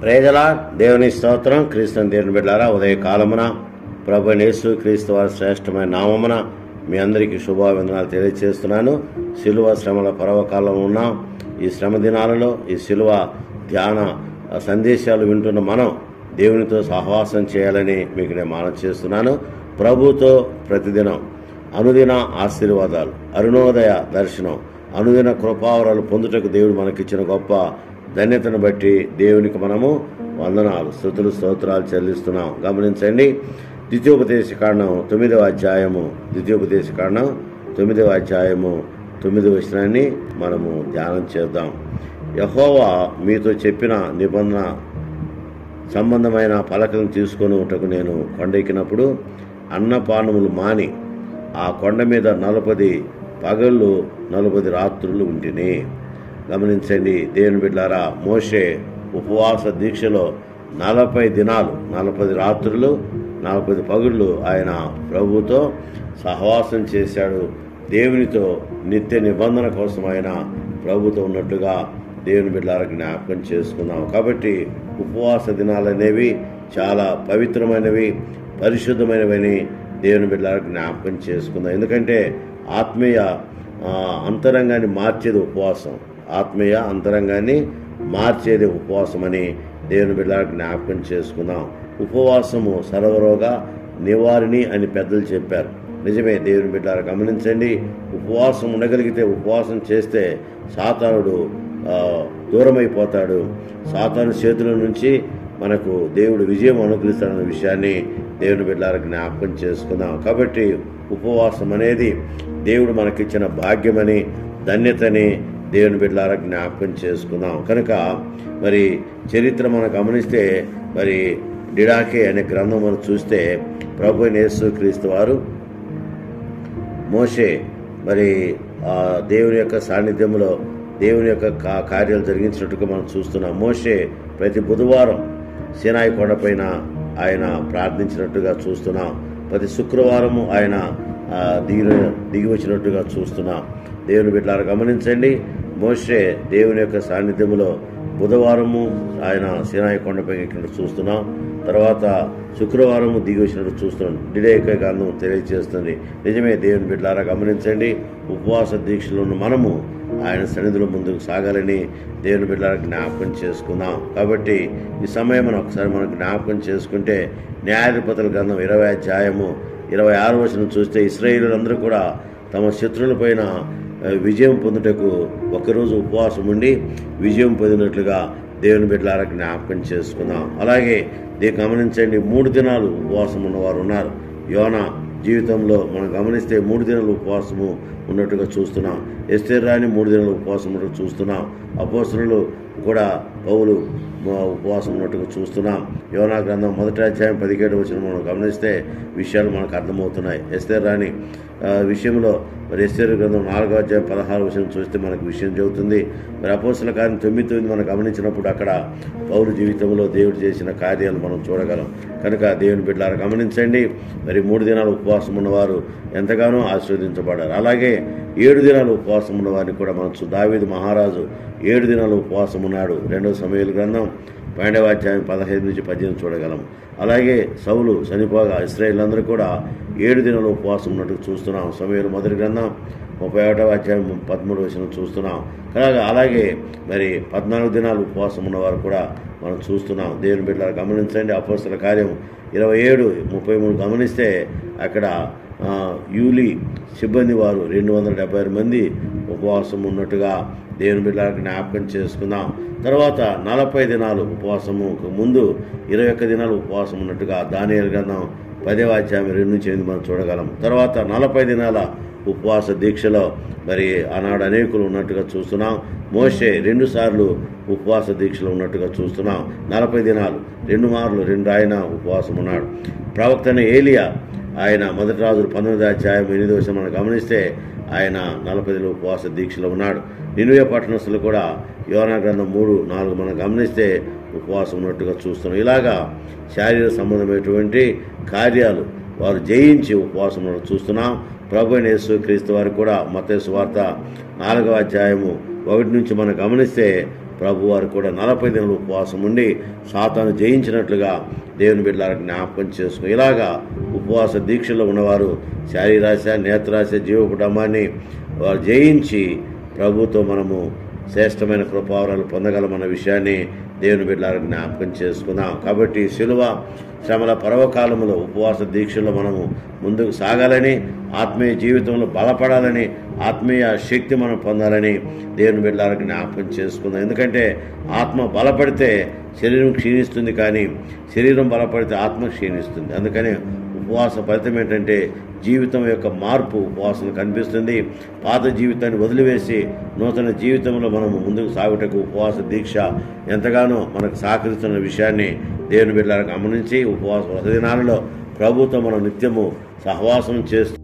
ప్రేజలా దేవుని స్తోత్రం. క్రీస్తుని దేవుని బిడ్డలారా, ఉదయకాలమున ప్రభువైన యేసు క్రీస్తు వారి శ్రేష్టమైన నామమున మీ అందరికీ శుభాభివందనాలు తెలియజేస్తున్నాను. శిలువ శ్రమల పర్వకాలంలో ఉన్నాం. ఈ శ్రమ దినాలలో ఈ శిలువ ధ్యాన సందేశాలు వింటున్న మనం దేవునితో సహవాసం చేయాలని మీకు నేను మనవి చేస్తున్నాను. ప్రభుతో ప్రతిదినం అనుదిన ఆశీర్వాదాలు, అరుణోదయ దర్శనం, అనుదిన కృపావరాలు పొందుటకు దేవుడు మనకిచ్చిన గొప్ప ధన్యతను బట్టి దేవునికి మనము వందనాలు, స్తుతులు, స్తోత్రాలు చెల్లిస్తున్నాం. గమనించండి, ద్వితీయోపదేశకాండం 9వ అధ్యాయము 9వ వచనాన్ని మనము ధ్యానం చేద్దాం. యెహోవా మీతో చెప్పిన నిబంధన సంబంధమైన పలకలను తీసుకొని ఉంటకు నేను కొండెక్కినప్పుడు అన్నపానములు మాని ఆ కొండ మీద 40 పగళ్ళు 40 రాత్రులు ఉంటిని. గమనించండి దేవుని బిడ్డలారా, మోషే ఉపవాస దీక్షలో 40 దినాలు 40 రాత్రులు 40 పగుళ్ళు ఆయన ప్రభువుతో సహవాసం చేశాడు. దేవునితో నిత్య నిబంధన కోసం ఆయన ప్రభుతో ఉన్నట్లుగా దేవుని బిడ్డలారా జ్ఞాపకం చేసుకున్నాం. కాబట్టి ఉపవాస దినాలు అనేవి చాలా పవిత్రమైనవి, పరిశుద్ధమైనవని దేవుని బిడ్డలారా జ్ఞాపకం చేసుకుందాం. ఎందుకంటే ఆత్మీయ అంతరంగాన్ని మార్చేది ఉపవాసం. ఆత్మీయ అంతరంగాన్ని మార్చేది ఉపవాసం అని దేవుని బిడ్డలారా జ్ఞాపకం చేసుకుందాం. ఉపవాసము సర్వరోగ నివారిణి అని పెద్దలు చెప్పారు. నిజమే దేవుని బిడ్డలారా, గమనించండి, ఉపవాసం ఉండగలిగితే, ఉపవాసం చేస్తే సాతానుడు దూరమైపోతాడు. సాతాను చేతుల నుంచి మనకు దేవుడు విజయం అనుగ్రహిస్తాడన్న విషయాన్ని దేవుని బిడ్డలారా జ్ఞాపకం చేసుకుందాం. కాబట్టి ఉపవాసం అనేది దేవుడు మనకిచ్చిన భాగ్యమని, ధన్యతని దేవుని బిడ్డలారా జ్ఞాపకం చేసుకుందాం. కనుక మరి చరిత్ర మనం గమనిస్తే, మరి డిడాకే అనే గ్రంథం మనం చూస్తే ప్రభువైన యేసు క్రీస్తు వారు మోషే మరి దేవుని యొక్క సాన్నిధ్యంలో దేవుని యొక్క కార్యాలు జరిగించినట్టుగా మనం చూస్తున్నాం. మోషే ప్రతి బుధవారం సీనాయి కొండపైన ఆయన ప్రార్థించినట్టుగా చూస్తున్నాం. ప్రతి శుక్రవారము ఆయన దిగి వచ్చినట్టుగా చూస్తున్నాం. దేవుని బిడ్డలారా గమనించండి, మోషే దేవుని యొక్క సాన్నిధ్యంలో బుధవారము ఆయన సీనాయి కొండపై ఎక్కినట్టు చూస్తున్నాం. తర్వాత శుక్రవారము దిగి వచ్చినట్టు చూస్తున్నాం. డిడేకే గ్రంథం తెలియజేస్తుంది. నిజమే దేవుని బిడ్డలారా గమనించండి, ఉపవాస దీక్షలో ఉన్న మనము ఆయన సన్నిధిలో ముందుకు సాగాలని దేవుని బిడ్డలారా జ్ఞాపకం చేసుకుందాం. కాబట్టి ఈ సమయం ఒకసారి మనం జ్ఞాపకం చేసుకుంటే, న్యాయాధిపతుల గ్రంథం 20వ అధ్యాయము 26వ వచనం చూస్తే, ఇశ్రాయేలులందరూ కూడా తమ శత్రువులపైన విజయం పొందుటకు ఒకరోజు ఉపవాసం ఉండి విజయం పొందినట్లుగా దేవుని బిడ్డలారా జ్ఞాపకం చేసుకుందాం. అలాగే గమనించండి, 3 దినాలు ఉపవాసం ఉన్నవారు ఉన్నారు. యోనా జీవితంలో మనం గమనిస్తే 3 దినాలు ఉపవాసము ఉన్నట్టుగా చూస్తున్నాం. ఎస్తేరు రాణి 3 దినాలు ఉపవాసం ఉన్నట్టు చూస్తున్నాం. అపోస్తలులు కూడా పౌలు ఉపవాసం ఉన్నట్టుగా చూస్తున్నాం. యోనా గ్రంథం 1వ అధ్యాయం 17వ వచనం మనం గమనిస్తే విషయాలు మనకు అర్థమవుతున్నాయి. ఎస్తేరు రాణి విషయంలో మరి ఎస్తేరు గ్రంథం 4వ అధ్యాయం 16వ వచనం చూస్తే మనకు విషయం చెబుతుంది. మరి అపోస్తల కార్యం 9 మనం గమనించినప్పుడు అక్కడ పౌలు జీవితంలో దేవుడు చేసిన కార్యాలు మనం చూడగలం. కనుక దేవుని బిడ్డలారా గమనించండి, మరి 3 దినాలు ఉపవాసం ఉన్నవారు ఎంతగానో ఆశీర్వదించబడ్డారు. అలాగే 7 దినాలు ఉపవాసం ఉన్నవారిని కూడా మనం దావీదు మహారాజు 7 దినాలు ఉపవాసం ఉన్నాడు. 2వ సమూయేలు గ్రంథం 12వ అధ్యాయం 15 నుంచి 18 చూడగలం. అలాగే సౌలు చనిపోగా ఇశ్రాయేలులందరూ కూడా 7 దినాలు ఉపవాసం ఉన్నట్టు చూస్తున్నాం. సమూయేలు మొదటి గ్రంథం 31వ అధ్యాయం 13వ వచనం చూస్తున్నాం. అలాగే మరి 14 దినాలు ఉపవాసం ఉన్నవారు కూడా మనం చూస్తున్నాం. దేవుని బిడ్డలారా గమనించండి, అపోస్తల కార్యం 27:33 గమనిస్తే అక్కడ యూలి సిబ్బంది వారు 276 మంది ఉపవాసం ఉన్నట్టుగా దేవుని బిడ్డలారా జ్ఞాపకం చేసుకుందాం. తర్వాత 40 దినాలు ఉపవాసము ముందు 21 దినాలు ఉపవాసం ఉన్నట్టుగా దానియేలు గ్రంథం 10వ అధ్యాయం 2 నుంచి 8 మనం చూడగలం. తర్వాత 40 దినాల ఉపవాస దీక్షలో మరి ఆనాడు అనేకులు ఉన్నట్టుగా చూస్తున్నాం. మోషే 2 సార్లు ఉపవాస దీక్షలో ఉన్నట్టుగా చూస్తున్నాం. 40 దినాలు 2 మార్లు ఆయన ఉపవాసం ఉన్నాడు. ప్రవక్త ఏలియా ఆయన 1 రాజులు 19వ అధ్యాయం 8వ వచనం మనం గమనిస్తే ఆయన 40 దినాలు ఉపవాస దీక్షలో ఉన్నాడు. నినివే పట్టణస్థులు కూడా యోనా గ్రంథం 3:4 మనం గమనిస్తే ఉపవాసం ఉన్నట్టుగా చూస్తున్నాం. ఇలాగా శారీరక సంబంధమైనటువంటి కార్యాలు వారు జయించి ఉపవాసం ఉన్నట్టు చూస్తున్నాం. ప్రభువైన యేసు క్రీస్తు వారు కూడా మత్తయి సువార్త 4వ అధ్యాయము 1 నుంచి మనం గమనిస్తే ప్రభు వారు కూడా 40 దినాలు ఉపవాసం ఉండి సాతాను జయించినట్లుగా దేవుని బిడ్డలకు జ్ఞాపకం చేసుకుని ఇలాగా ఉపవాస దీక్షలో ఉన్నవారు శారీరాశ నేత్రాశ జీవ కుటుంబాన్ని వారు జయించి ప్రభుతో మనము శ్రేష్టమైన కృపావరాలు పొందగలమన్న విషయాన్ని దేవుని బిడ్డలకు జ్ఞాపకం చేసుకుందాం. కాబట్టి శిలువ శ్రమల పర్వకాలంలో ఉపవాస దీక్షలో మనము ముందుకు సాగాలని, ఆత్మీయ జీవితంలో బలపడాలని, ఆత్మీయ శక్తి మనం పొందాలని దేవుని బిడ్డలకు జ్ఞాపకం చేసుకుందాం. ఎందుకంటే ఆత్మ బలపడితే శరీరం క్షీణిస్తుంది, కానీ శరీరం బలపడితే ఆత్మ క్షీణిస్తుంది. అందుకని ఉపవాస ఫలితం ఏంటంటే జీవితం యొక్క మార్పు ఉపవాసం కనిపిస్తుంది. పాత జీవితాన్ని వదిలివేసి నూతన జీవితంలో మనము ముందుకు సాగుటకు ఉపవాస దీక్ష ఎంతగానో మనకు సహకరిస్తున్న విషయాన్ని దేవుని బిడ్డలకు గమనించి ఉపవాస వ్రత దినాలలో ప్రభుతో మనం నిత్యము సహవాసం చేస్తూ